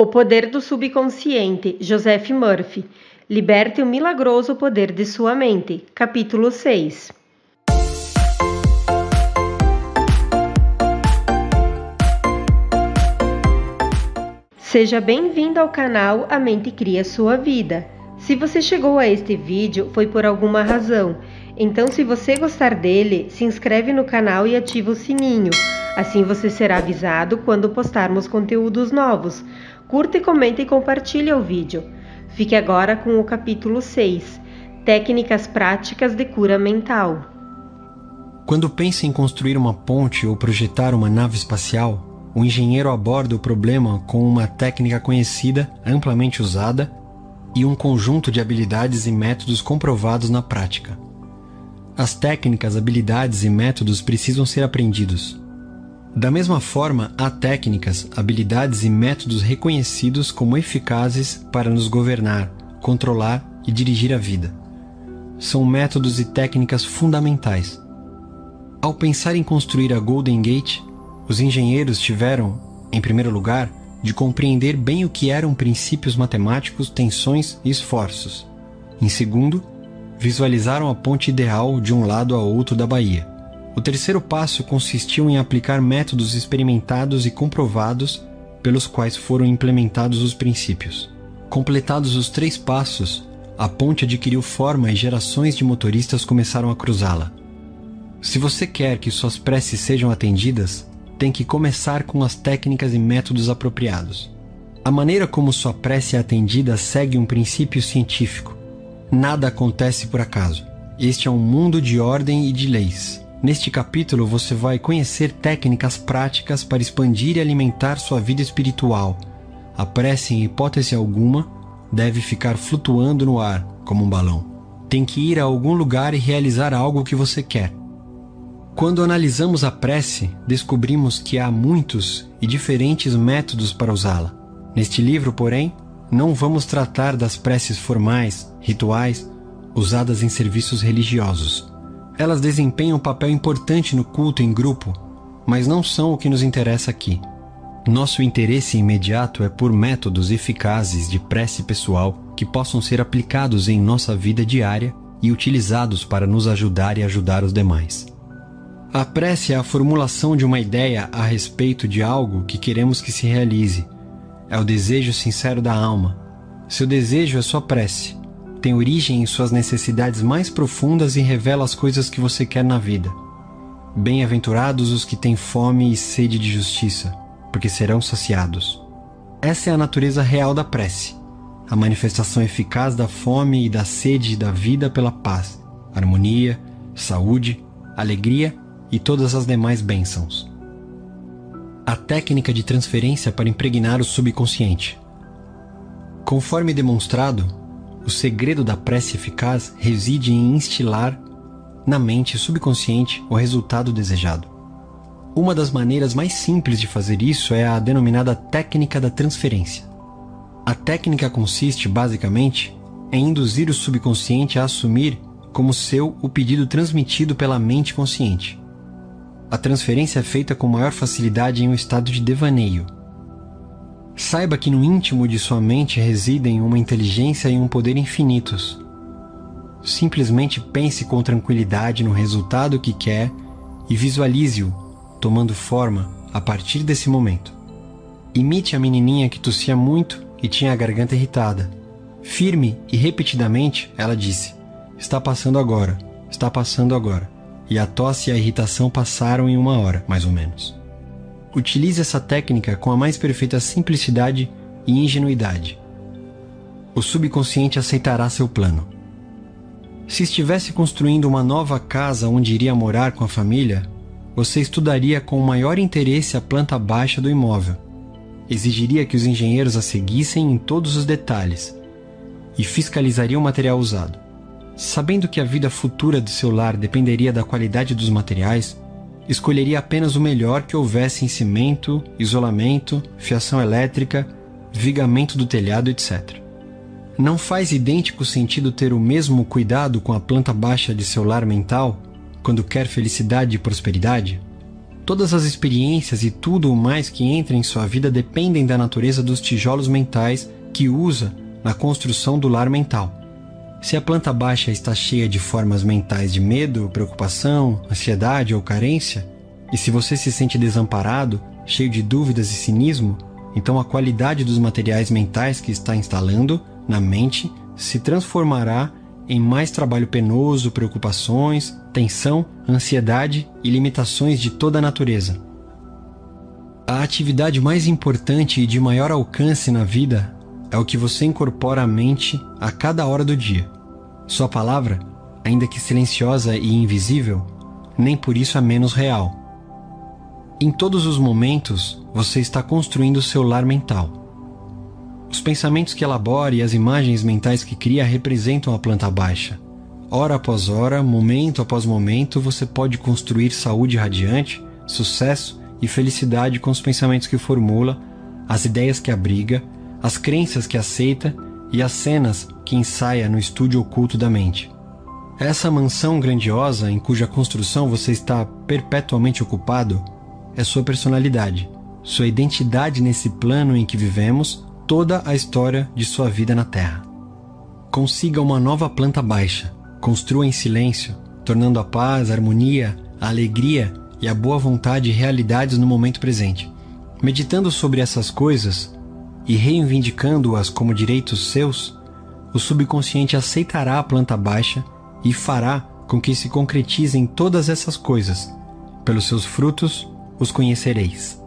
O Poder do Subconsciente, Joseph Murphy. Liberte o milagroso poder de sua mente. Capítulo 6. Seja bem-vindo ao canal A Mente Cria Sua Vida. Se você chegou a este vídeo, foi por alguma razão. Então, se você gostar dele, se inscreve no canal e ativa o sininho. Assim você será avisado quando postarmos conteúdos novos. Curta e comente e compartilhe o vídeo. Fique agora com o capítulo 6. Técnicas práticas de cura mental. Quando pensa em construir uma ponte ou projetar uma nave espacial, o engenheiro aborda o problema com uma técnica conhecida, amplamente usada, e um conjunto de habilidades e métodos comprovados na prática. As técnicas, habilidades e métodos precisam ser aprendidos. Da mesma forma, há técnicas, habilidades e métodos reconhecidos como eficazes para nos governar, controlar e dirigir a vida. São métodos e técnicas fundamentais. Ao pensar em construir a Golden Gate, os engenheiros tiveram, em primeiro lugar, de compreender bem o que eram princípios matemáticos, tensões e esforços. Em segundo, visualizaram a ponte ideal de um lado a outro da baía. O terceiro passo consistiu em aplicar métodos experimentados e comprovados pelos quais foram implementados os princípios. Completados os 3 passos, a ponte adquiriu forma e gerações de motoristas começaram a cruzá-la. Se você quer que suas preces sejam atendidas, tem que começar com as técnicas e métodos apropriados. A maneira como sua prece é atendida segue um princípio científico. Nada acontece por acaso. Este é um mundo de ordem e de leis. Neste capítulo você vai conhecer técnicas práticas para expandir e alimentar sua vida espiritual. A prece, em hipótese alguma, deve ficar flutuando no ar, como um balão. Tem que ir a algum lugar e realizar algo que você quer. Quando analisamos a prece, descobrimos que há muitos e diferentes métodos para usá-la. Neste livro, porém, não vamos tratar das preces formais, rituais, usadas em serviços religiosos. Elas desempenham um papel importante no culto em grupo, mas não são o que nos interessa aqui. Nosso interesse imediato é por métodos eficazes de prece pessoal que possam ser aplicados em nossa vida diária e utilizados para nos ajudar e ajudar os demais. A prece é a formulação de uma ideia a respeito de algo que queremos que se realize. É o desejo sincero da alma. Seu desejo é sua prece. Tem origem em suas necessidades mais profundas e revela as coisas que você quer na vida. Bem-aventurados os que têm fome e sede de justiça, porque serão saciados. Essa é a natureza real da prece, a manifestação eficaz da fome e da sede da vida pela paz, harmonia, saúde, alegria e todas as demais bênçãos. A técnica de transferência para impregnar o subconsciente. Conforme demonstrado, o segredo da prece eficaz reside em instilar na mente subconsciente o resultado desejado. Uma das maneiras mais simples de fazer isso é a denominada técnica da transferência. A técnica consiste, basicamente, em induzir o subconsciente a assumir como seu o pedido transmitido pela mente consciente. A transferência é feita com maior facilidade em um estado de devaneio. Saiba que no íntimo de sua mente residem uma inteligência e um poder infinitos. Simplesmente pense com tranquilidade no resultado que quer e visualize-o tomando forma a partir desse momento. Imite a menininha que tossia muito e tinha a garganta irritada. Firme e repetidamente, ela disse: "Está passando agora, está passando agora." E a tosse e a irritação passaram em 1 hora, mais ou menos. Utilize essa técnica com a mais perfeita simplicidade e ingenuidade. O subconsciente aceitará seu plano. Se estivesse construindo uma nova casa onde iria morar com a família, você estudaria com o maior interesse a planta baixa do imóvel. Exigiria que os engenheiros a seguissem em todos os detalhes e fiscalizaria o material usado. Sabendo que a vida futura de seu lar dependeria da qualidade dos materiais, escolheria apenas o melhor que houvesse em cimento, isolamento, fiação elétrica, vigamento do telhado, etc. Não faz idêntico sentido ter o mesmo cuidado com a planta baixa de seu lar mental quando quer felicidade e prosperidade? Todas as experiências e tudo o mais que entra em sua vida dependem da natureza dos tijolos mentais que usa na construção do lar mental. Se a planta baixa está cheia de formas mentais de medo, preocupação, ansiedade ou carência, e se você se sente desamparado, cheio de dúvidas e cinismo, então a qualidade dos materiais mentais que está instalando na mente se transformará em mais trabalho penoso, preocupações, tensão, ansiedade e limitações de toda a natureza. A atividade mais importante e de maior alcance na vida é o que você incorpora à mente a cada hora do dia. Sua palavra, ainda que silenciosa e invisível, nem por isso é menos real. Em todos os momentos, você está construindo seu lar mental. Os pensamentos que elabora e as imagens mentais que cria representam a planta baixa. Hora após hora, momento após momento, você pode construir saúde radiante, sucesso e felicidade com os pensamentos que formula, as ideias que abriga, as crenças que aceita e as cenas que ensaia no estúdio oculto da mente. Essa mansão grandiosa em cuja construção você está perpetuamente ocupado é sua personalidade, sua identidade nesse plano em que vivemos, toda a história de sua vida na Terra. Consiga uma nova planta baixa, construa em silêncio, tornando a paz, a harmonia, a alegria e a boa vontade realidades no momento presente. Meditando sobre essas coisas e reivindicando-as como direitos seus, o subconsciente aceitará a planta baixa e fará com que se concretizem todas essas coisas. Pelos seus frutos os conhecereis.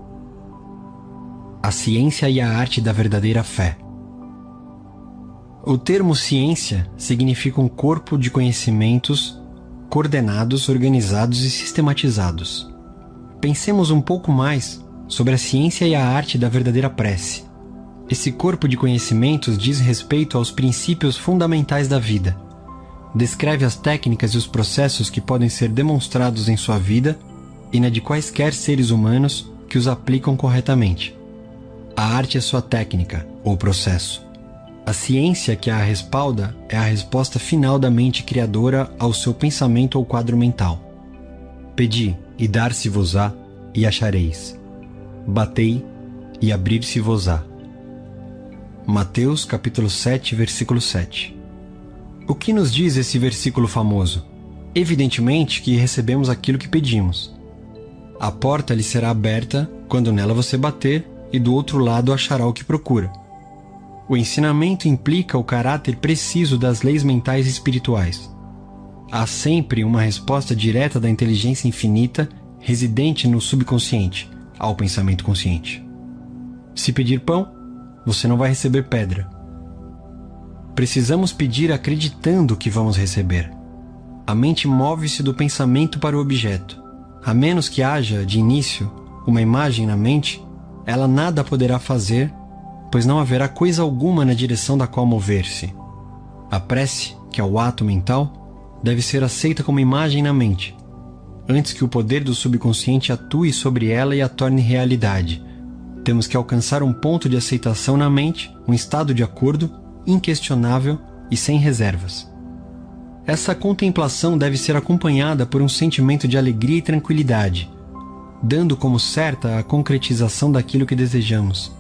A ciência e a arte da verdadeira fé. O termo ciência significa um corpo de conhecimentos coordenados, organizados e sistematizados. Pensemos um pouco mais sobre a ciência e a arte da verdadeira prece. Esse corpo de conhecimentos diz respeito aos princípios fundamentais da vida. Descreve as técnicas e os processos que podem ser demonstrados em sua vida e na de quaisquer seres humanos que os aplicam corretamente. A arte é sua técnica, ou processo. A ciência que a respalda é a resposta final da mente criadora ao seu pensamento ou quadro mental. Pedi, e dar-se-vos-á, e achareis. Batei, e abrir-se-vos-á. Mateus capítulo 7, versículo 7. O que nos diz esse versículo famoso? Evidentemente que recebemos aquilo que pedimos. A porta lhe será aberta quando nela você bater, e do outro lado achará o que procura. O ensinamento implica o caráter preciso das leis mentais e espirituais. Há sempre uma resposta direta da inteligência infinita residente no subconsciente ao pensamento consciente. Se pedir pão, você não vai receber pedra. Precisamos pedir acreditando que vamos receber. A mente move-se do pensamento para o objeto. A menos que haja, de início, uma imagem na mente, ela nada poderá fazer, pois não haverá coisa alguma na direção da qual mover-se. A prece, que é o ato mental, deve ser aceita como imagem na mente, antes que o poder do subconsciente atue sobre ela e a torne realidade. Temos que alcançar um ponto de aceitação na mente, um estado de acordo, inquestionável e sem reservas. Essa contemplação deve ser acompanhada por um sentimento de alegria e tranquilidade, dando como certa a concretização daquilo que desejamos.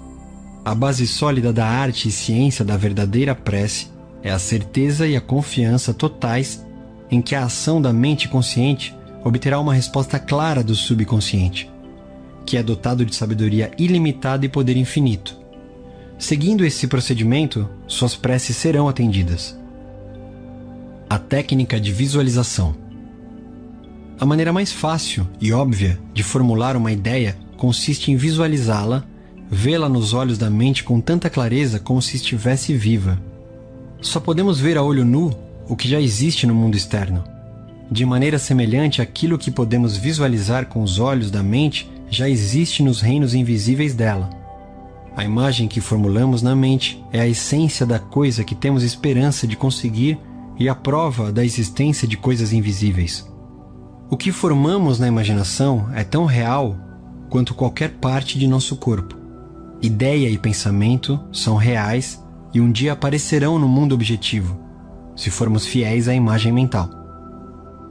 A base sólida da arte e ciência da verdadeira prece é a certeza e a confiança totais em que a ação da mente consciente obterá uma resposta clara do subconsciente, que é dotado de sabedoria ilimitada e poder infinito. Seguindo esse procedimento, suas preces serão atendidas. A técnica de visualização. A maneira mais fácil e óbvia de formular uma ideia consiste em visualizá-la, vê-la nos olhos da mente com tanta clareza como se estivesse viva. Só podemos ver a olho nu o que já existe no mundo externo. De maneira semelhante, aquilo que podemos visualizar com os olhos da mente já existe nos reinos invisíveis dela. A imagem que formulamos na mente é a essência da coisa que temos esperança de conseguir e a prova da existência de coisas invisíveis. O que formamos na imaginação é tão real quanto qualquer parte de nosso corpo. Ideia e pensamento são reais e um dia aparecerão no mundo objetivo, se formos fiéis à imagem mental.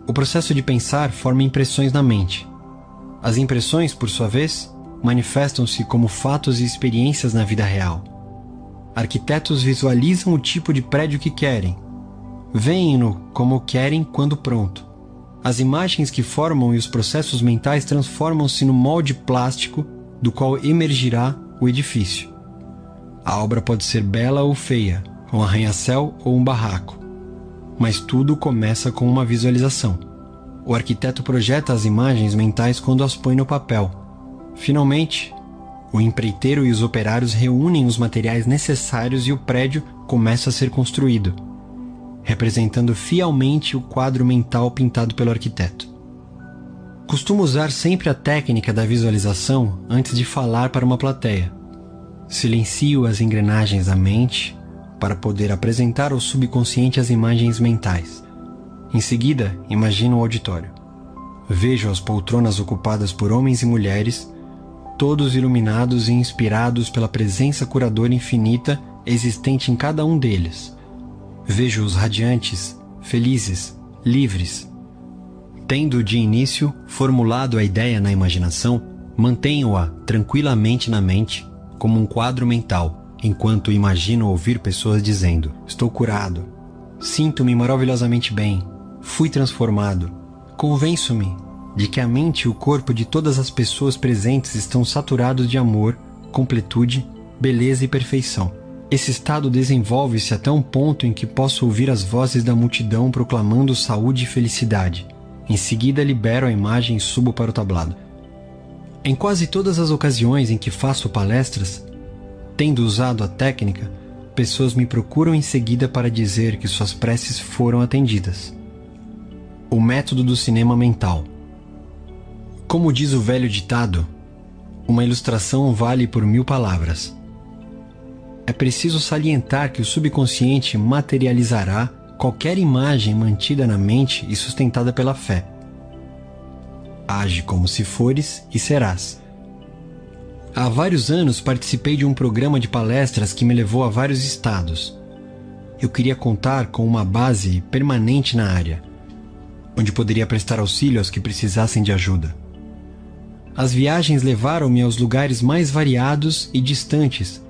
O processo de pensar forma impressões na mente. As impressões, por sua vez, manifestam-se como fatos e experiências na vida real. Arquitetos visualizam o tipo de prédio que querem, veem-no como querem quando pronto. As imagens que formam e os processos mentais transformam-se no molde plástico do qual emergirá o edifício. A obra pode ser bela ou feia, um arranha-céu ou um barraco, mas tudo começa com uma visualização. O arquiteto projeta as imagens mentais quando as põe no papel. Finalmente, o empreiteiro e os operários reúnem os materiais necessários e o prédio começa a ser construído, representando fielmente o quadro mental pintado pelo arquiteto. Costumo usar sempre a técnica da visualização antes de falar para uma plateia. Silencio as engrenagens da mente para poder apresentar ao subconsciente as imagens mentais. Em seguida, imagino o auditório. Vejo as poltronas ocupadas por homens e mulheres, todos iluminados e inspirados pela presença curadora infinita existente em cada um deles. Vejo-os radiantes, felizes, livres. Tendo de início formulado a ideia na imaginação, mantenho-a tranquilamente na mente como um quadro mental, enquanto imagino ouvir pessoas dizendo: estou curado, sinto-me maravilhosamente bem, fui transformado. Convenço-me de que a mente e o corpo de todas as pessoas presentes estão saturados de amor, completude, beleza e perfeição. Esse estado desenvolve-se até um ponto em que posso ouvir as vozes da multidão proclamando saúde e felicidade. Em seguida, libero a imagem e subo para o tablado. Em quase todas as ocasiões em que faço palestras, tendo usado a técnica, pessoas me procuram em seguida para dizer que suas preces foram atendidas. O método do cinema mental. Como diz o velho ditado, uma ilustração vale por 1000 palavras. É preciso salientar que o subconsciente materializará qualquer imagem mantida na mente e sustentada pela fé. Age como se fores e serás. Há vários anos participei de um programa de palestras que me levou a vários estados. Eu queria contar com uma base permanente na área, onde poderia prestar auxílio aos que precisassem de ajuda. As viagens levaram-me aos lugares mais variados e distantes,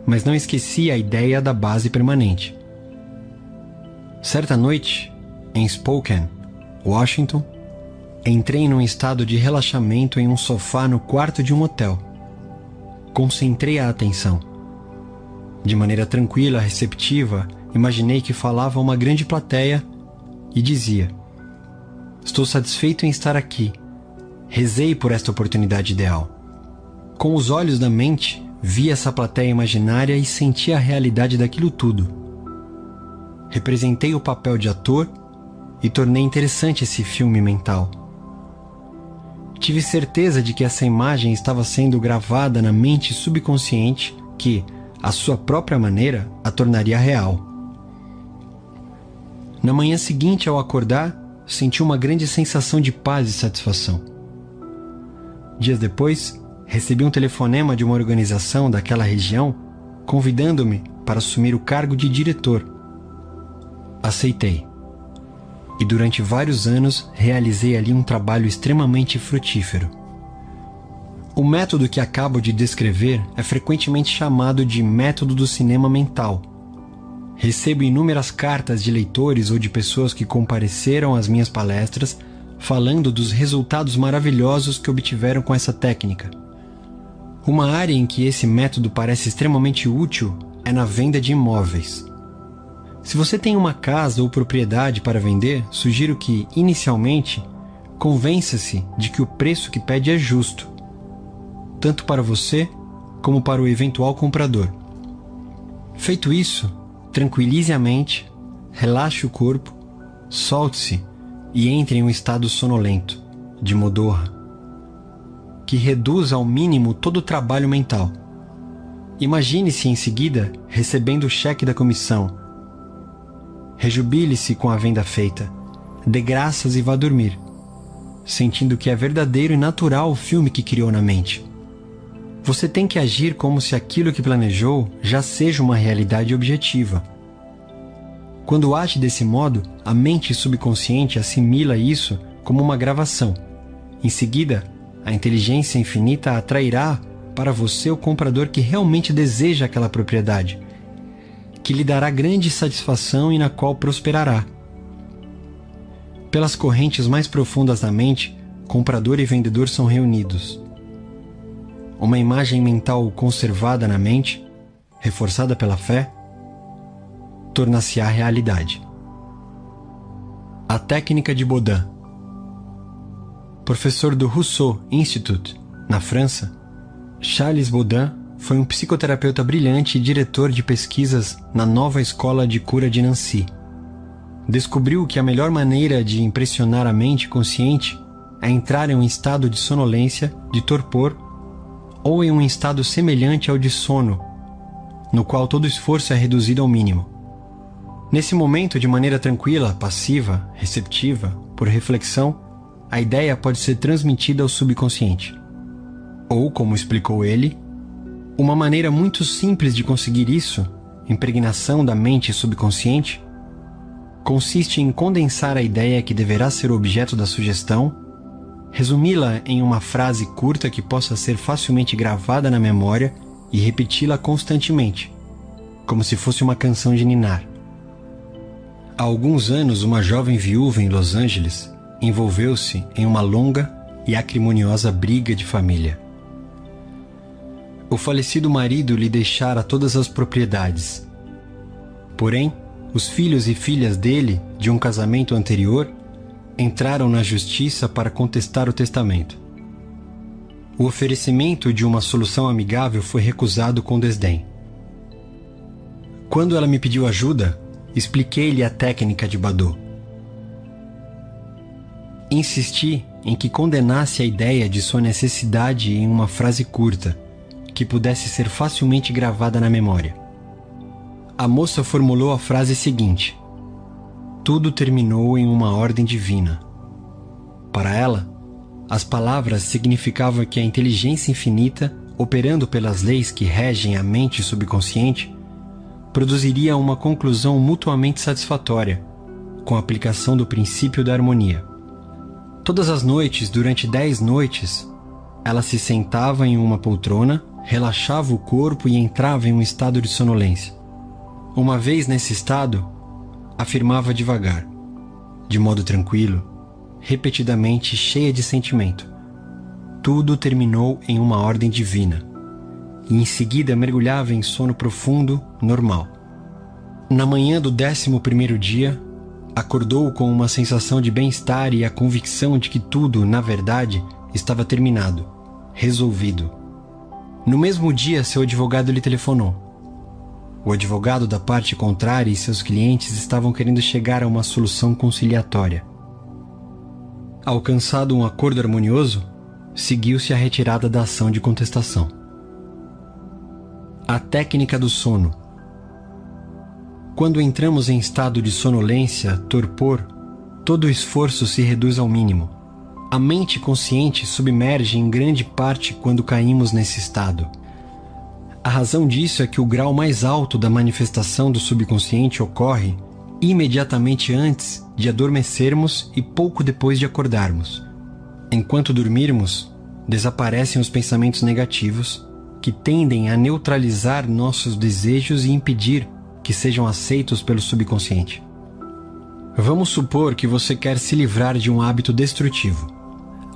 mas não esqueci a ideia da base permanente. Certa noite, em Spokane, Washington, entrei num estado de relaxamento em um sofá no quarto de um hotel. Concentrei a atenção. De maneira tranquila, receptiva, imaginei que falava a uma grande plateia e dizia: estou satisfeito em estar aqui. Rezei por esta oportunidade ideal. Com os olhos da mente, vi essa plateia imaginária e senti a realidade daquilo tudo. Representei o papel de ator e tornei interessante esse filme mental. Tive certeza de que essa imagem estava sendo gravada na mente subconsciente que, à sua própria maneira, a tornaria real. Na manhã seguinte, ao acordar, senti uma grande sensação de paz e satisfação. Dias depois, recebi um telefonema de uma organização daquela região convidando-me para assumir o cargo de diretor. Aceitei. E durante vários anos realizei ali um trabalho extremamente frutífero. O método que acabo de descrever é frequentemente chamado de método do cinema mental. Recebo inúmeras cartas de leitores ou de pessoas que compareceram às minhas palestras falando dos resultados maravilhosos que obtiveram com essa técnica. Uma área em que esse método parece extremamente útil é na venda de imóveis. Se você tem uma casa ou propriedade para vender, sugiro que, inicialmente, convença-se de que o preço que pede é justo, tanto para você como para o eventual comprador. Feito isso, tranquilize a mente, relaxe o corpo, solte-se e entre em um estado sonolento, de modorra, que reduza ao mínimo todo o trabalho mental. Imagine-se em seguida recebendo o cheque da comissão. Rejubile-se com a venda feita, dê graças e vá dormir, sentindo que é verdadeiro e natural o filme que criou na mente. Você tem que agir como se aquilo que planejou já seja uma realidade objetiva. Quando age desse modo, a mente subconsciente assimila isso como uma gravação. Em seguida, a inteligência infinita atrairá para você o comprador que realmente deseja aquela propriedade, que lhe dará grande satisfação e na qual prosperará. Pelas correntes mais profundas da mente, comprador e vendedor são reunidos. Uma imagem mental conservada na mente, reforçada pela fé, torna-se-á realidade. A técnica de Baudin. Professor do Rousseau Institute, na França, Charles Baudin foi um psicoterapeuta brilhante e diretor de pesquisas na nova escola de cura de Nancy. Descobriu que a melhor maneira de impressionar a mente consciente é entrar em um estado de sonolência, de torpor, ou em um estado semelhante ao de sono, no qual todo esforço é reduzido ao mínimo. Nesse momento, de maneira tranquila, passiva, receptiva, por reflexão, a ideia pode ser transmitida ao subconsciente. Ou, como explicou ele, uma maneira muito simples de conseguir isso, impregnação da mente subconsciente, consiste em condensar a ideia que deverá ser o objeto da sugestão, resumi-la em uma frase curta que possa ser facilmente gravada na memória e repeti-la constantemente, como se fosse uma canção de ninar. Há alguns anos, uma jovem viúva em Los Angeles envolveu-se em uma longa e acrimoniosa briga de família. O falecido marido lhe deixara todas as propriedades. Porém, os filhos e filhas dele, de um casamento anterior, entraram na justiça para contestar o testamento. O oferecimento de uma solução amigável foi recusado com desdém. Quando ela me pediu ajuda, expliquei-lhe a técnica de Baudin. Insisti em que condenasse a ideia de sua necessidade em uma frase curta, que pudesse ser facilmente gravada na memória. A moça formulou a frase seguinte: tudo terminou em uma ordem divina. Para ela, as palavras significavam que a inteligência infinita, operando pelas leis que regem a mente subconsciente, produziria uma conclusão mutuamente satisfatória, com a aplicação do princípio da harmonia. Todas as noites, durante 10 noites, ela se sentava em uma poltrona, relaxava o corpo e entrava em um estado de sonolência. Uma vez nesse estado, afirmava devagar, de modo tranquilo, repetidamente cheia de sentimento: tudo terminou em uma ordem divina. E em seguida mergulhava em sono profundo, normal. Na manhã do 11º dia, acordou com uma sensação de bem-estar e a convicção de que tudo, na verdade, estava terminado, resolvido. No mesmo dia, seu advogado lhe telefonou. O advogado da parte contrária e seus clientes estavam querendo chegar a uma solução conciliatória. Alcançado um acordo harmonioso, seguiu-se a retirada da ação de contestação. A técnica do sono. Quando entramos em estado de sonolência, torpor, todo o esforço se reduz ao mínimo. A mente consciente submerge em grande parte quando caímos nesse estado. A razão disso é que o grau mais alto da manifestação do subconsciente ocorre imediatamente antes de adormecermos e pouco depois de acordarmos. Enquanto dormirmos, desaparecem os pensamentos negativos, que tendem a neutralizar nossos desejos e impedir que sejam aceitos pelo subconsciente. Vamos supor que você quer se livrar de um hábito destrutivo.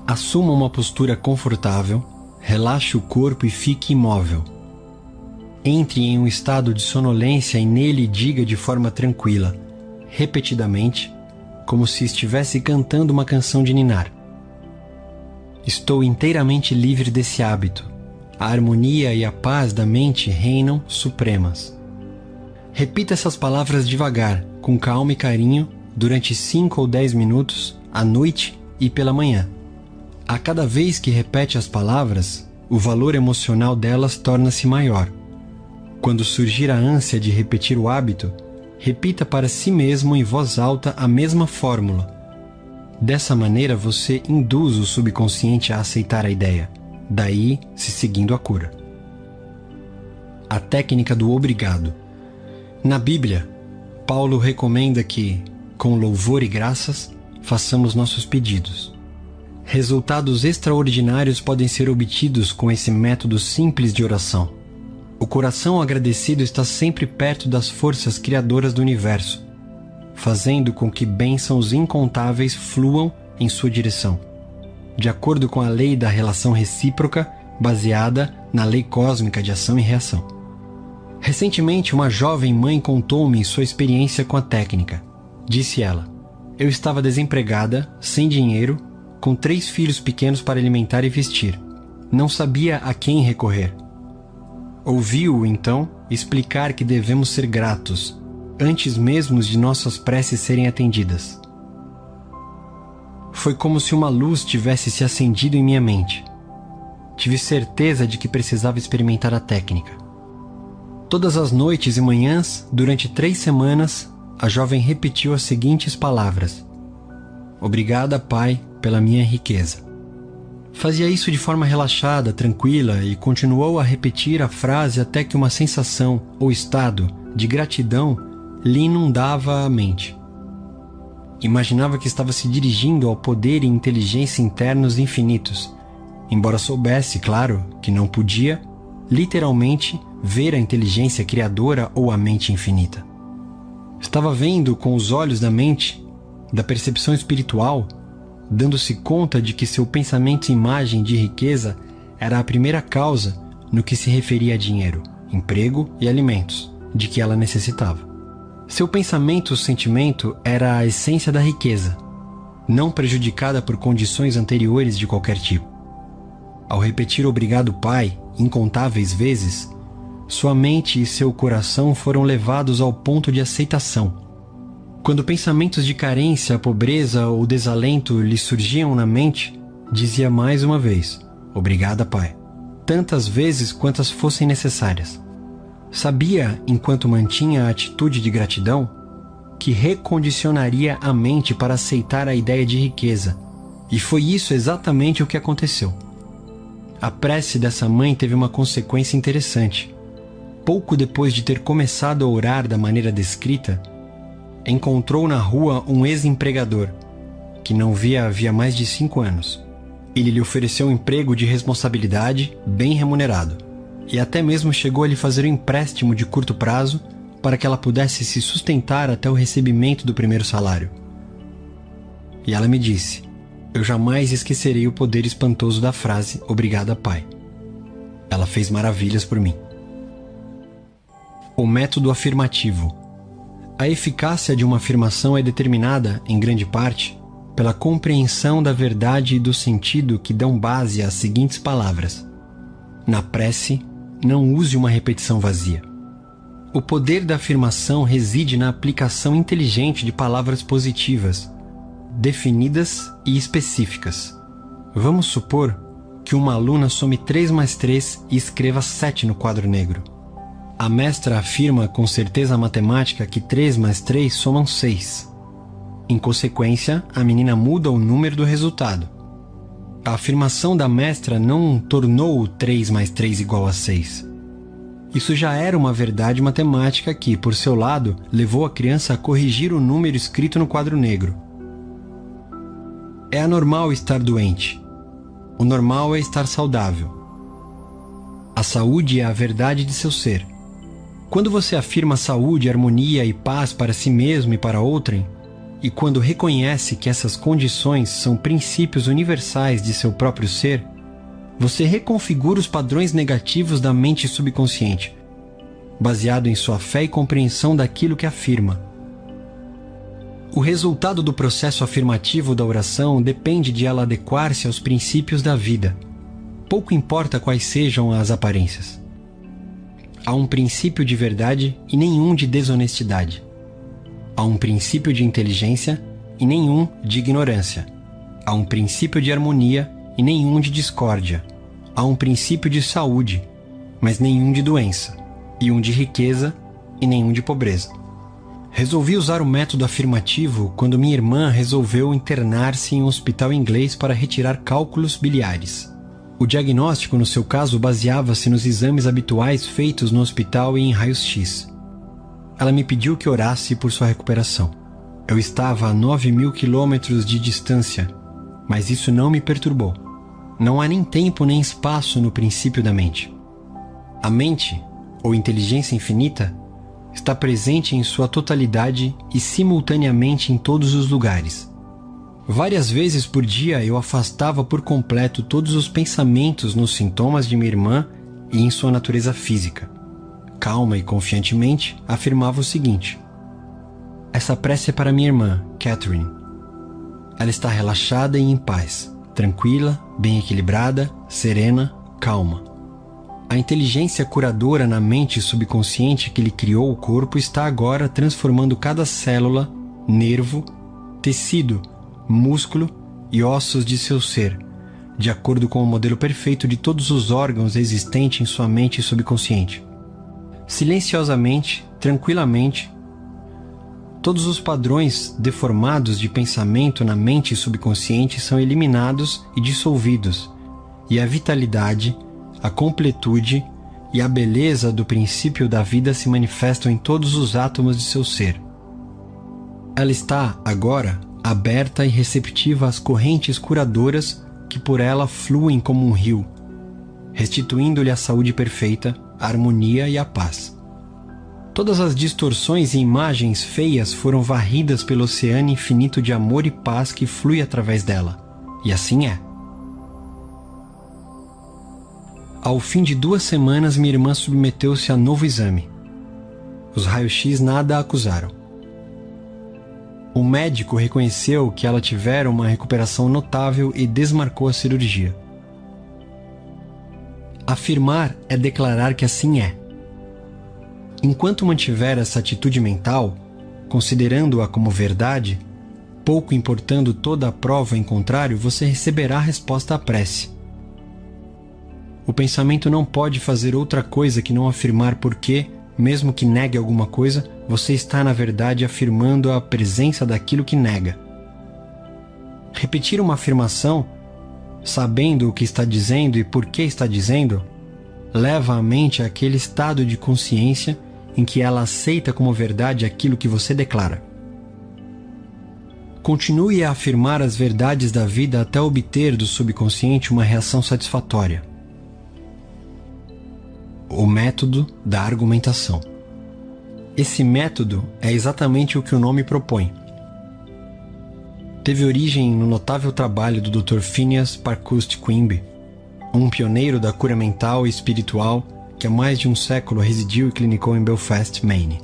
Assuma uma postura confortável, relaxe o corpo e fique imóvel. Entre em um estado de sonolência e nele diga de forma tranquila, repetidamente, como se estivesse cantando uma canção de ninar: estou inteiramente livre desse hábito. A harmonia e a paz da mente reinam supremas. Repita essas palavras devagar, com calma e carinho, durante 5 ou 10 minutos, à noite e pela manhã. A cada vez que repete as palavras, o valor emocional delas torna-se maior. Quando surgir a ânsia de repetir o hábito, repita para si mesmo em voz alta a mesma fórmula. Dessa maneira você induz o subconsciente a aceitar a ideia, daí se seguindo a cura. A técnica do obrigado. Na Bíblia, Paulo recomenda que, com louvor e graças, façamos nossos pedidos. Resultados extraordinários podem ser obtidos com esse método simples de oração. O coração agradecido está sempre perto das forças criadoras do universo, fazendo com que bênçãos incontáveis fluam em sua direção, de acordo com a lei da relação recíproca, baseada na lei cósmica de ação e reação. Recentemente, uma jovem mãe contou-me sua experiência com a técnica. Disse ela: eu estava desempregada, sem dinheiro, com 3 filhos pequenos para alimentar e vestir. Não sabia a quem recorrer. Ouvi-o, então, explicar que devemos ser gratos, antes mesmo de nossas preces serem atendidas. Foi como se uma luz tivesse se acendido em minha mente. Tive certeza de que precisava experimentar a técnica. Todas as noites e manhãs, durante 3 semanas, a jovem repetiu as seguintes palavras: obrigada, Pai, pela minha riqueza. Fazia isso de forma relaxada, tranquila, e continuou a repetir a frase até que uma sensação ou estado de gratidão lhe inundava a mente. Imaginava que estava se dirigindo ao poder e inteligência internos infinitos, embora soubesse, claro, que não podia, literalmente, ver a inteligência criadora ou a mente infinita. Estava vendo com os olhos da mente, da percepção espiritual, dando-se conta de que seu pensamento e imagem de riqueza era a primeira causa no que se referia a dinheiro, emprego e alimentos, de que ela necessitava. Seu pensamento ou sentimento era a essência da riqueza, não prejudicada por condições anteriores de qualquer tipo. Ao repetir obrigado, Pai, incontáveis vezes, sua mente e seu coração foram levados ao ponto de aceitação. Quando pensamentos de carência, pobreza ou desalento lhe surgiam na mente, dizia mais uma vez: obrigada, Pai, tantas vezes quantas fossem necessárias. Sabia, enquanto mantinha a atitude de gratidão, que recondicionaria a mente para aceitar a ideia de riqueza, e foi isso exatamente o que aconteceu. A prece dessa mãe teve uma consequência interessante. Pouco depois de ter começado a orar da maneira descrita, encontrou na rua um ex-empregador, que não via havia mais de 5 anos. Ele lhe ofereceu um emprego de responsabilidade, bem remunerado, e até mesmo chegou a lhe fazer um empréstimo de curto prazo para que ela pudesse se sustentar até o recebimento do primeiro salário. E ela me disse: eu jamais esquecerei o poder espantoso da frase obrigada, Pai. Ela fez maravilhas por mim. O método afirmativo. A eficácia de uma afirmação é determinada, em grande parte, pela compreensão da verdade e do sentido que dão base às seguintes palavras. Na prece, não use uma repetição vazia. O poder da afirmação reside na aplicação inteligente de palavras positivas, definidas e específicas. Vamos supor que uma aluna some 3 mais 3 e escreva 7 no quadro negro. A mestra afirma com certeza matemática que 3 mais 3 somam 6. Em consequência, a menina muda o número do resultado. A afirmação da mestra não tornou o 3 mais 3 igual a 6. Isso já era uma verdade matemática que, por seu lado, levou a criança a corrigir o número escrito no quadro negro. É anormal estar doente. O normal é estar saudável. A saúde é a verdade de seu ser. Quando você afirma saúde, harmonia e paz para si mesmo e para outrem, e quando reconhece que essas condições são princípios universais de seu próprio ser, você reconfigura os padrões negativos da mente subconsciente, baseado em sua fé e compreensão daquilo que afirma. O resultado do processo afirmativo da oração depende de ela adequar-se aos princípios da vida. Pouco importa quais sejam as aparências. Há um princípio de verdade e nenhum de desonestidade. Há um princípio de inteligência e nenhum de ignorância. Há um princípio de harmonia e nenhum de discórdia. Há um princípio de saúde, mas nenhum de doença. E um de riqueza e nenhum de pobreza. Resolvi usar o método afirmativo quando minha irmã resolveu internar-se em um hospital inglês para retirar cálculos biliares. O diagnóstico, no seu caso, baseava-se nos exames habituais feitos no hospital e em raios-x. Ela me pediu que orasse por sua recuperação. Eu estava a 9.000 quilômetros de distância mas isso não me perturbou. Não há nem tempo nem espaço no princípio da mente. A mente, ou inteligência infinita, está presente em sua totalidade e simultaneamente em todos os lugares. Várias vezes por dia eu afastava por completo todos os pensamentos nos sintomas de minha irmã e em sua natureza física. Calma e confiantemente afirmava o seguinte: essa prece é para minha irmã, Catherine. Ela está relaxada e em paz, tranquila, bem equilibrada, serena, calma. A inteligência curadora na mente subconsciente que lhe criou o corpo está agora transformando cada célula, nervo, tecido, músculo e ossos de seu ser, de acordo com o modelo perfeito de todos os órgãos existentes em sua mente subconsciente. Silenciosamente, tranquilamente, todos os padrões deformados de pensamento na mente subconsciente são eliminados e dissolvidos, e a vitalidade, a completude e a beleza do princípio da vida se manifestam em todos os átomos de seu ser. Ela está, agora, aberta e receptiva às correntes curadoras que por ela fluem como um rio, restituindo-lhe a saúde perfeita, a harmonia e a paz. Todas as distorções e imagens feias foram varridas pelo oceano infinito de amor e paz que flui através dela. E assim é. Ao fim de 2 semanas, minha irmã submeteu-se a novo exame. Os raios-x nada a acusaram. O médico reconheceu que ela tivera uma recuperação notável e desmarcou a cirurgia. Afirmar é declarar que assim é. Enquanto mantiver essa atitude mental, considerando-a como verdade, pouco importando toda a prova em contrário, você receberá a resposta à prece. O pensamento não pode fazer outra coisa que não afirmar porque, mesmo que negue alguma coisa, você está na verdade afirmando a presença daquilo que nega. Repetir uma afirmação, sabendo o que está dizendo e por que está dizendo, leva a mente àquele estado de consciência em que ela aceita como verdade aquilo que você declara. Continue a afirmar as verdades da vida até obter do subconsciente uma reação satisfatória. O método da argumentação. Esse método é exatamente o que o nome propõe. Teve origem no notável trabalho do Dr. Phineas Parkhurst Quimby, um pioneiro da cura mental e espiritual que há mais de um século residiu e clinicou em Belfast, Maine.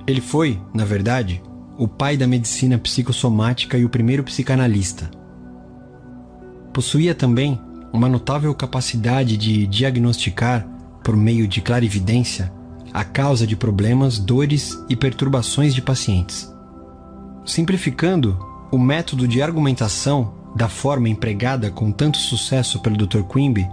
Ele foi, na verdade, o pai da medicina psicossomática e o primeiro psicanalista. Possuía também uma notável capacidade de diagnosticar, por meio de clarividência, a causa de problemas, dores e perturbações de pacientes. Simplificando, o método de argumentação, da forma empregada com tanto sucesso pelo Dr. Quimby,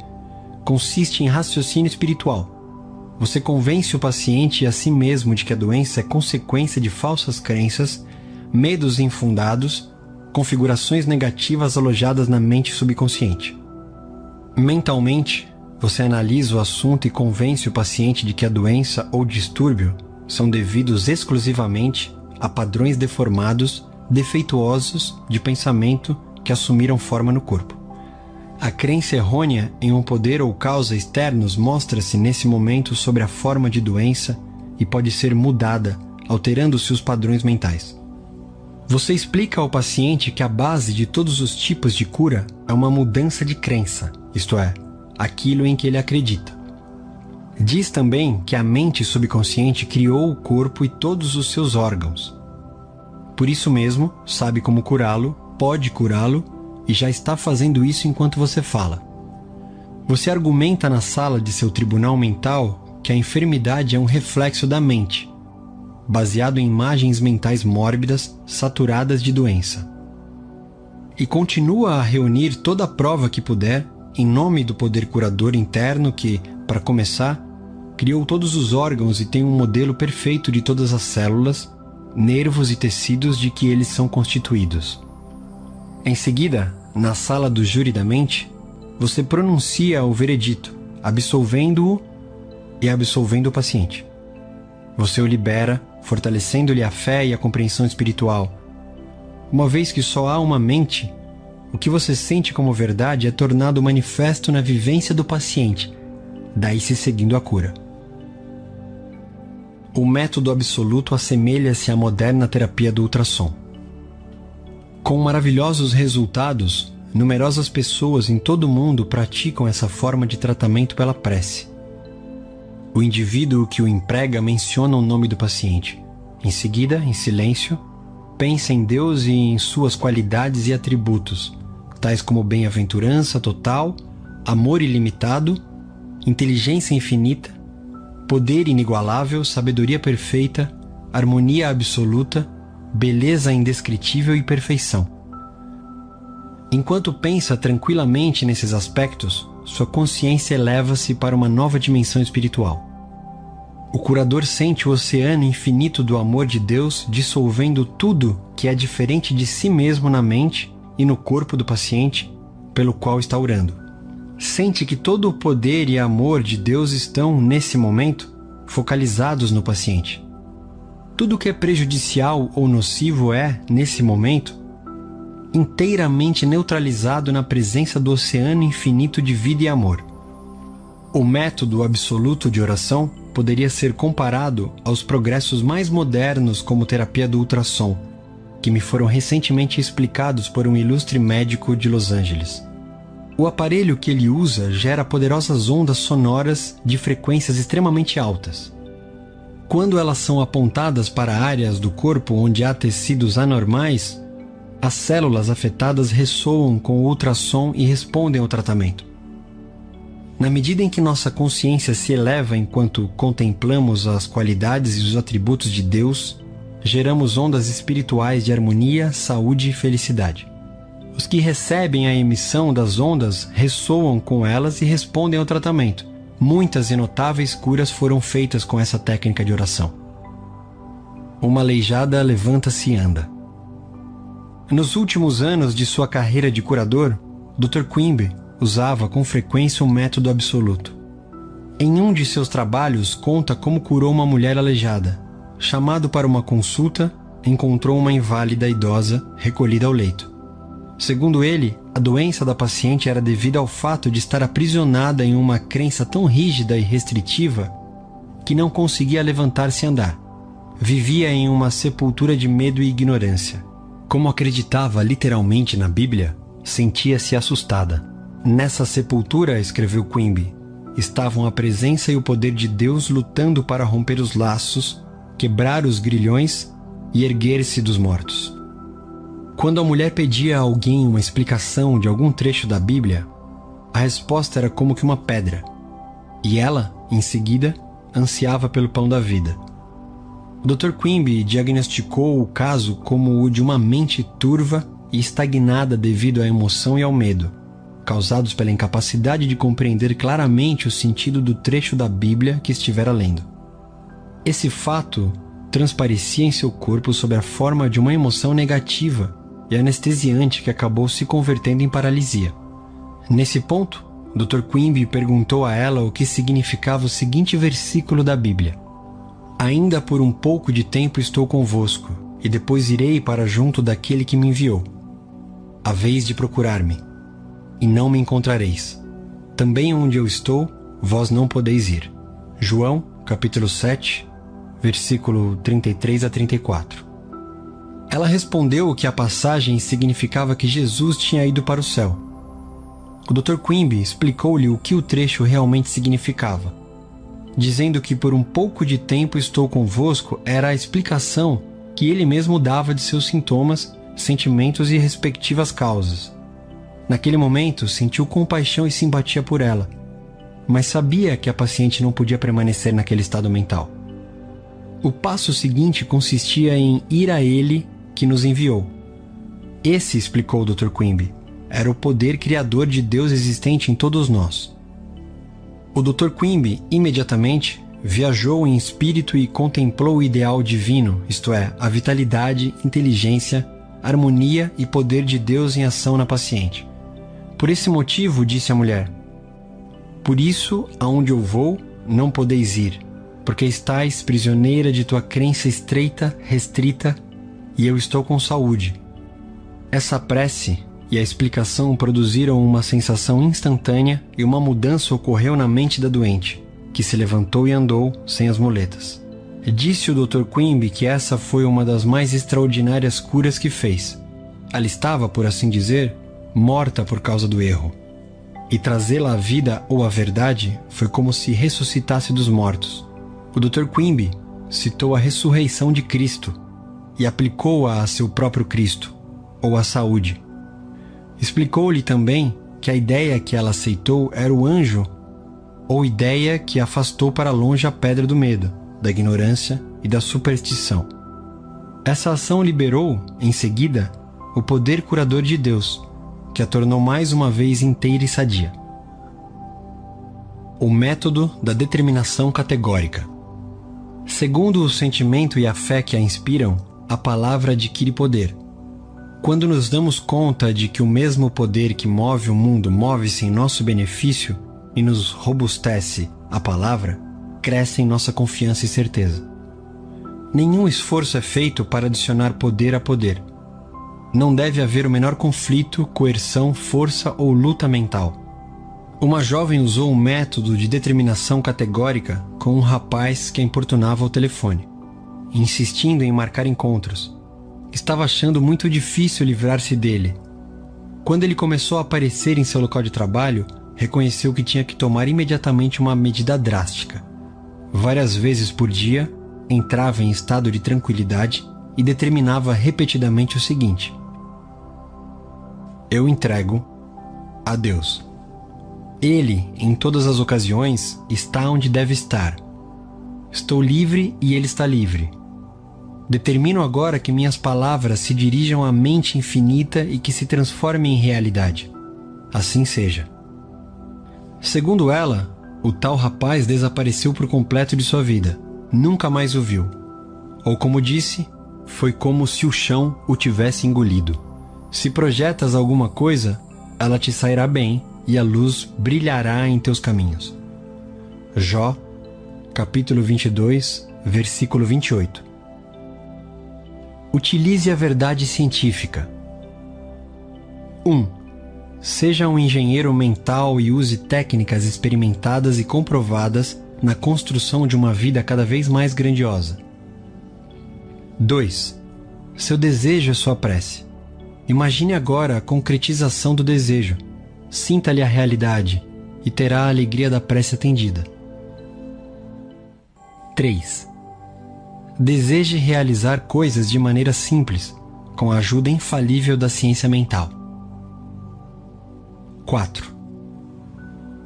consiste em raciocínio espiritual. Você convence o paciente e a si mesmo de que a doença é consequência de falsas crenças, medos infundados, configurações negativas alojadas na mente subconsciente. Mentalmente, você analisa o assunto e convence o paciente de que a doença ou distúrbio são devidos exclusivamente a padrões deformados, defeituosos de pensamento que assumiram forma no corpo. A crença errônea em um poder ou causa externos mostra-se nesse momento sobre a forma de doença e pode ser mudada, alterando-se os padrões mentais. Você explica ao paciente que a base de todos os tipos de cura é uma mudança de crença, isto é, aquilo em que ele acredita. Diz também que a mente subconsciente criou o corpo e todos os seus órgãos. Por isso mesmo, sabe como curá-lo, pode curá-lo e já está fazendo isso enquanto você fala. Você argumenta na sala de seu tribunal mental que a enfermidade é um reflexo da mente, baseado em imagens mentais mórbidas, saturadas de doença. E continua a reunir toda a prova que puder em nome do poder curador interno que, para começar, criou todos os órgãos e tem um modelo perfeito de todas as células, nervos e tecidos de que eles são constituídos. Em seguida, na sala do júri da mente, você pronuncia o veredito, absolvendo-o e absolvendo o paciente. Você o libera, fortalecendo-lhe a fé e a compreensão espiritual, Uma vez que só há uma mente, o que você sente como verdade é tornado manifesto na vivência do paciente, daí se seguindo a cura. O método absoluto assemelha-se à moderna terapia do ultrassom. Com maravilhosos resultados, numerosas pessoas em todo o mundo praticam essa forma de tratamento pela prece. O indivíduo que o emprega menciona o nome do paciente. Em seguida, em silêncio, pensa em Deus e em suas qualidades e atributos, tais como bem-aventurança total, amor ilimitado, inteligência infinita, poder inigualável, sabedoria perfeita, harmonia absoluta, beleza indescritível e perfeição. Enquanto pensa tranquilamente nesses aspectos, sua consciência eleva-se para uma nova dimensão espiritual. O curador sente o oceano infinito do amor de Deus dissolvendo tudo que é diferente de si mesmo na mente e no corpo do paciente pelo qual está orando. Sente que todo o poder e amor de Deus estão, nesse momento, focalizados no paciente. Tudo que é prejudicial ou nocivo é, nesse momento, inteiramente neutralizado na presença do oceano infinito de vida e amor. O método absoluto de oração poderia ser comparado aos progressos mais modernos como terapia do ultrassom, que me foram recentemente explicados por um ilustre médico de Los Angeles. O aparelho que ele usa gera poderosas ondas sonoras de frequências extremamente altas. Quando elas são apontadas para áreas do corpo onde há tecidos anormais, as células afetadas ressoam com o ultrassom e respondem ao tratamento. Na medida em que nossa consciência se eleva enquanto contemplamos as qualidades e os atributos de Deus, geramos ondas espirituais de harmonia, saúde e felicidade. Os que recebem a emissão das ondas ressoam com elas e respondem ao tratamento. Muitas e notáveis curas foram feitas com essa técnica de oração. Uma aleijada levanta-se e anda. Nos últimos anos de sua carreira de curador, Dr. Quimby usava com frequência um método absoluto. Em um de seus trabalhos, conta como curou uma mulher aleijada. Chamado para uma consulta, encontrou uma inválida idosa recolhida ao leito. Segundo ele, a doença da paciente era devida ao fato de estar aprisionada em uma crença tão rígida e restritiva que não conseguia levantar-se e andar. Vivia em uma sepultura de medo e ignorância. Como acreditava literalmente na Bíblia, sentia-se assustada. Nessa sepultura, escreveu Quimby, estavam a presença e o poder de Deus lutando para romper os laços, quebrar os grilhões e erguer-se dos mortos. Quando a mulher pedia a alguém uma explicação de algum trecho da Bíblia, a resposta era como que uma pedra, e ela, em seguida, ansiava pelo pão da vida. O Dr. Quimby diagnosticou o caso como o de uma mente turva e estagnada devido à emoção e ao medo, causados pela incapacidade de compreender claramente o sentido do trecho da Bíblia que estivera lendo. Esse fato transparecia em seu corpo sob a forma de uma emoção negativa e anestesiante que acabou se convertendo em paralisia. Nesse ponto, Dr. Quimby perguntou a ela o que significava o seguinte versículo da Bíblia: "Ainda por um pouco de tempo estou convosco, e depois irei para junto daquele que me enviou. Haveis de procurar-me, e não me encontrareis. Também onde eu estou, vós não podeis ir." João, capítulo 7, versículo 33 a 34. Ela respondeu que a passagem significava que Jesus tinha ido para o céu. O Dr. Quimby explicou-lhe o que o trecho realmente significava, dizendo que por um pouco de tempo estou convosco era a explicação que ele mesmo dava de seus sintomas, sentimentos e respectivas causas. Naquele momento, sentiu compaixão e simpatia por ela, mas sabia que a paciente não podia permanecer naquele estado mental. O passo seguinte consistia em ir a ele que nos enviou. Esse, explicou o Dr. Quimby, era o poder criador de Deus existente em todos nós. O Dr. Quimby, imediatamente, viajou em espírito e contemplou o ideal divino, isto é, a vitalidade, inteligência, harmonia e poder de Deus em ação na paciente. Por esse motivo, disse a mulher, "Por isso, aonde eu vou, não podeis ir, porque estais prisioneira de tua crença estreita, restrita, e eu estou com saúde. Essa prece e a explicação produziram uma sensação instantânea e uma mudança ocorreu na mente da doente, que se levantou e andou sem as muletas. Disse o Dr. Quimby que essa foi uma das mais extraordinárias curas que fez. Ela estava, por assim dizer, morta por causa do erro. E trazê-la à vida ou à verdade foi como se ressuscitasse dos mortos. O Dr. Quimby citou a ressurreição de Cristo e aplicou-a a seu próprio Cristo, ou a saúde. Explicou-lhe também que a ideia que ela aceitou era o anjo, ou ideia que afastou para longe a pedra do medo, da ignorância e da superstição. Essa ação liberou, em seguida, o poder curador de Deus, que a tornou mais uma vez inteira e sadia. O método da determinação categórica. Segundo o sentimento e a fé que a inspiram, a palavra adquire poder. Quando nos damos conta de que o mesmo poder que move o mundo move-se em nosso benefício e nos robustece a palavra, cresce em nossa confiança e certeza. Nenhum esforço é feito para adicionar poder a poder. Não deve haver o menor conflito, coerção, força ou luta mental. Uma jovem usou um método de determinação categórica com um rapaz que a importunava ao telefone, insistindo em marcar encontros. Estava achando muito difícil livrar-se dele. Quando ele começou a aparecer em seu local de trabalho, reconheceu que tinha que tomar imediatamente uma medida drástica. Várias vezes por dia, entrava em estado de tranquilidade e determinava repetidamente o seguinte: eu entrego a Deus. Ele, em todas as ocasiões, está onde deve estar. Estou livre e ele está livre. Determino agora que minhas palavras se dirijam à mente infinita e que se transformem em realidade. Assim seja. Segundo ela, o tal rapaz desapareceu por completo de sua vida. Nunca mais o viu. Ou como disse, foi como se o chão o tivesse engolido. Se projetas alguma coisa, ela te sairá bem e a luz brilhará em teus caminhos. Jó, capítulo 22, versículo 28. Utilize a verdade científica. 1. Seja um engenheiro mental e use técnicas experimentadas e comprovadas na construção de uma vida cada vez mais grandiosa. 2. Seu desejo é sua prece. Imagine agora a concretização do desejo. Sinta-lhe a realidade e terá a alegria da prece atendida. 3. Deseje realizar coisas de maneira simples, com a ajuda infalível da ciência mental. 4.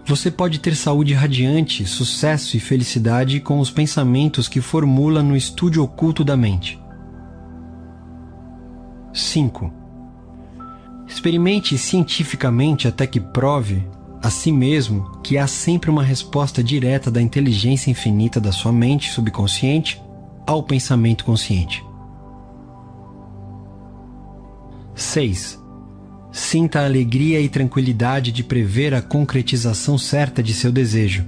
Você pode ter saúde radiante, sucesso e felicidade com os pensamentos que formula no estúdio oculto da mente. 5. Experimente cientificamente até que prove a si mesmo que há sempre uma resposta direta da inteligência infinita da sua mente subconsciente ao pensamento consciente. 6. Sinta a alegria e tranquilidade de prever a concretização certa de seu desejo.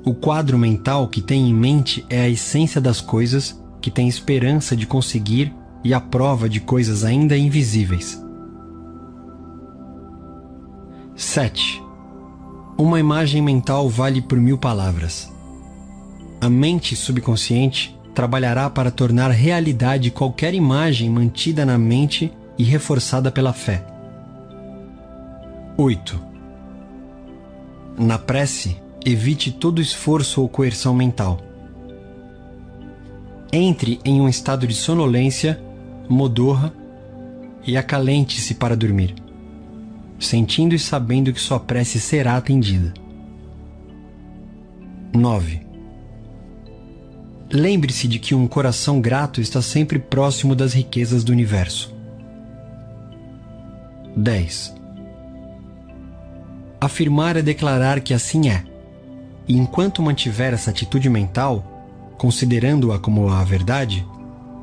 O quadro mental que tem em mente é a essência das coisas que tem esperança de conseguir e a prova de coisas ainda invisíveis. 7. Uma imagem mental vale por 1000 palavras. A mente subconsciente trabalhará para tornar realidade qualquer imagem mantida na mente e reforçada pela fé. 8. Na prece, evite todo esforço ou coerção mental. Entre em um estado de sonolência, modorra e acalente-se para dormir, sentindo e sabendo que sua prece será atendida. 9. Lembre-se de que um coração grato está sempre próximo das riquezas do universo. 10. Afirmar é declarar que assim é, e enquanto mantiver essa atitude mental, considerando-a como a verdade,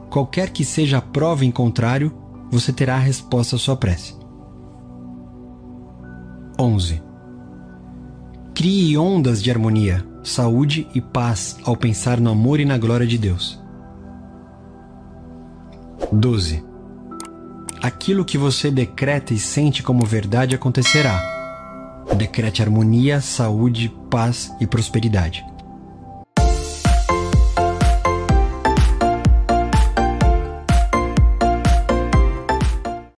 qualquer que seja a prova em contrário, você terá a resposta à sua prece. 11. Crie ondas de harmonia, saúde e paz ao pensar no amor e na glória de Deus. 12. aquilo que você decreta e sente como verdade acontecerá. Decrete harmonia, saúde, paz e prosperidade.